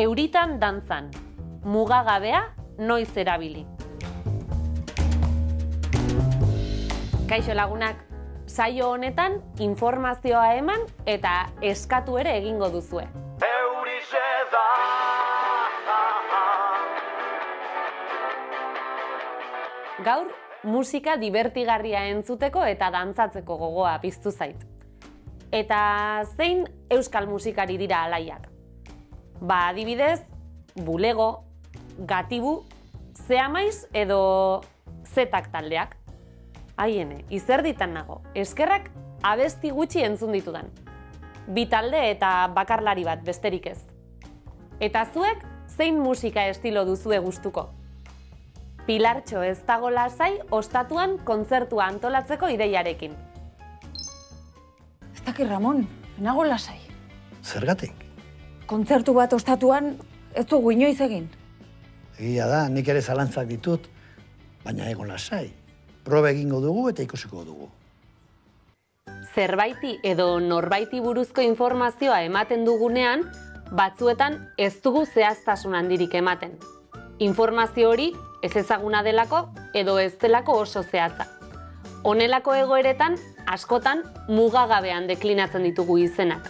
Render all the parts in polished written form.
Euritan dantzan, mugagabea noiz erabili. Kaixo lagunak, saio honetan informazioa eman eta eskatu ere egingo duzue. Gaur, musika divertigarria entzuteko eta dantzatzeko gogoa piztu zait. Eta zein euskal musikari dira alaiak? Adibidez, bulego, gatibu, zeamaiz edo zetak taldeak. Haiene, izerditan nago, eskerrak abesti gutxi entzun ditudan. Bi talde eta bakarlari bat besterik ez. Eta zuek, zein musika estilo duzue gustuko? Pilartxo ez dago lasai ostatuan kontzertua antolatzeko ideiarekin. Ez dakit, Ramon, nago lasai. Zergatik? Kontzertu bat ostatuan ez dugu inoiz egin. Egia da, nik ere zalantzak ditut, baina egon lasai. Proba egingo dugu eta ikusiko dugu. Zerbaiti edo norbaiti buruzko informazioa ematen dugunean, batzuetan ez dugu zehaztasun handirik ematen. Informazio hori ez ezaguna delako edo ez delako oso zehatza. Honelako egoeretan, askotan mugagabean deklinatzen ditugu izenak.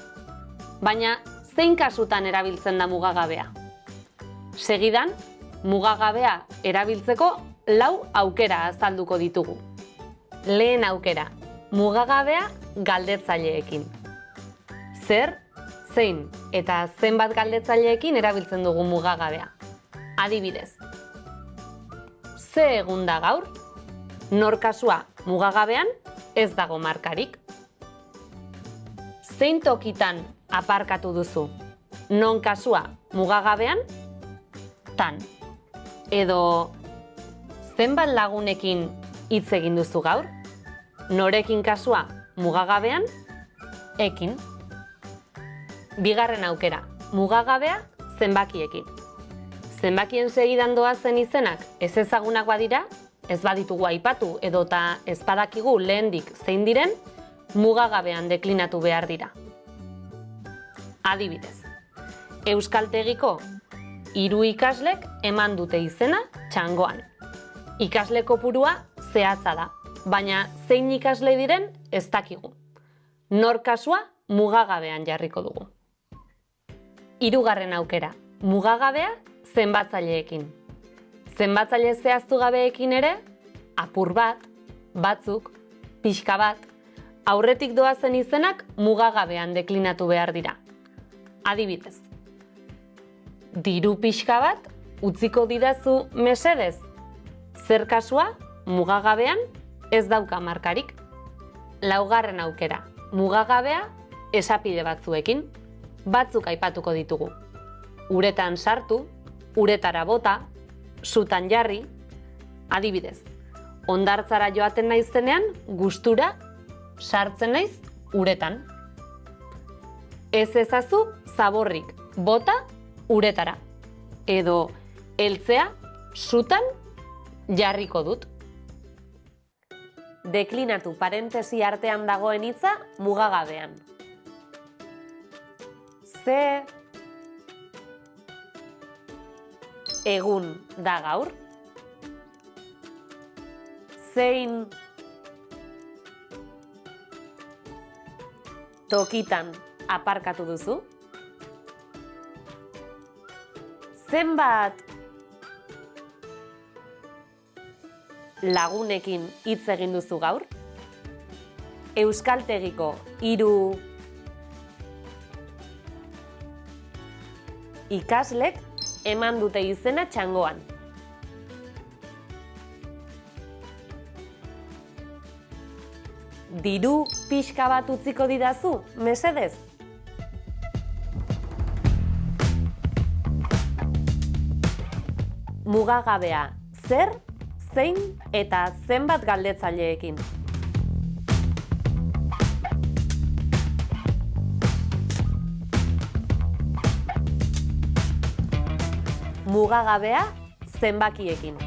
Baina, zein kasutan erabiltzen da mugagabea? Segidan, mugagabea erabiltzeko 4 aukera azalduko ditugu. Lehen aukera, mugagabea galdetzaileekin. Zer, zein eta zenbat galdetzaileekin erabiltzen dugu mugagabea. Adibidez, ze egun da gaur? Nor kasua mugagabean ez dago markarik. Zein tokitan aparkatu duzu? Non kasua mugagabean? Tan. Edo zenbat lagunekin hitz egin duzu gaur? Norekin kasua mugagabean? Ekin. Bigarren aukera, mugagabea zenbakiekin. Zenbakien segidan doazen izenak ez ezagunak badira, ez baditugu aipatu edota ez badakigu lehendik zein diren, mugagabean deklinatu behar dira. Adibidez, Euskaltegiko 3 ikaslek eman dute izena txangoan. Ikasle kopurua zehatza da, baina zein ikasle diren ez dakigu. Nor kasua mugagabean jarriko dugu. Hirugarren aukera, mugagabea zenbatzaileekin. Zenbatzaile zehaztu gabeekin ere, apur bat, batzuk, pixka bat, aurretik doazen izenak mugagabean deklinatu behar dira. Adibidez, diru pixka bat utziko didazu mesedez. Zer kasua mugagabean ez dauka markarik. 4. aukera, mugagabea esapide batzuekin, batzuk aipatuko ditugu. Uretan sartu, uretara bota, sutan jarri. Adibidez, hondartzara joaten naizenean gustura sartzen naiz uretan. Ez ezazu zaborrik bota uretara. Edo heltzea sutan jarriko dut. Deklinatu parentesi artean dagoen hitza mugagabean. Ze egun da gaur? Zein tokitan aparkatu duzu? Zenbat lagunekin hitz egin duzu gaur? Euskaltegiko 3 ikaslek eman dute izena txangoan. Diru pixka bat utziko didazu, mesedez? Mugagabea zer, zein eta zenbat galdetzaileekin. Mugagabea zenbakiekin.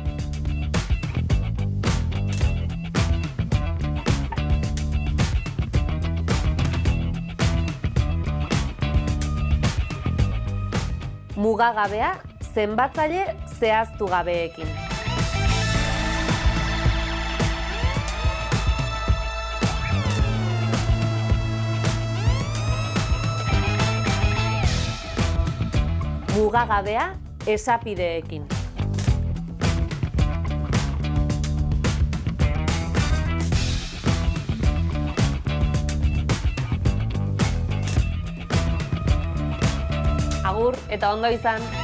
Mugagabea, zenbatzaile zehaztu gabeekin. Mugagabea, esapideekin. Agur eta ondo izan!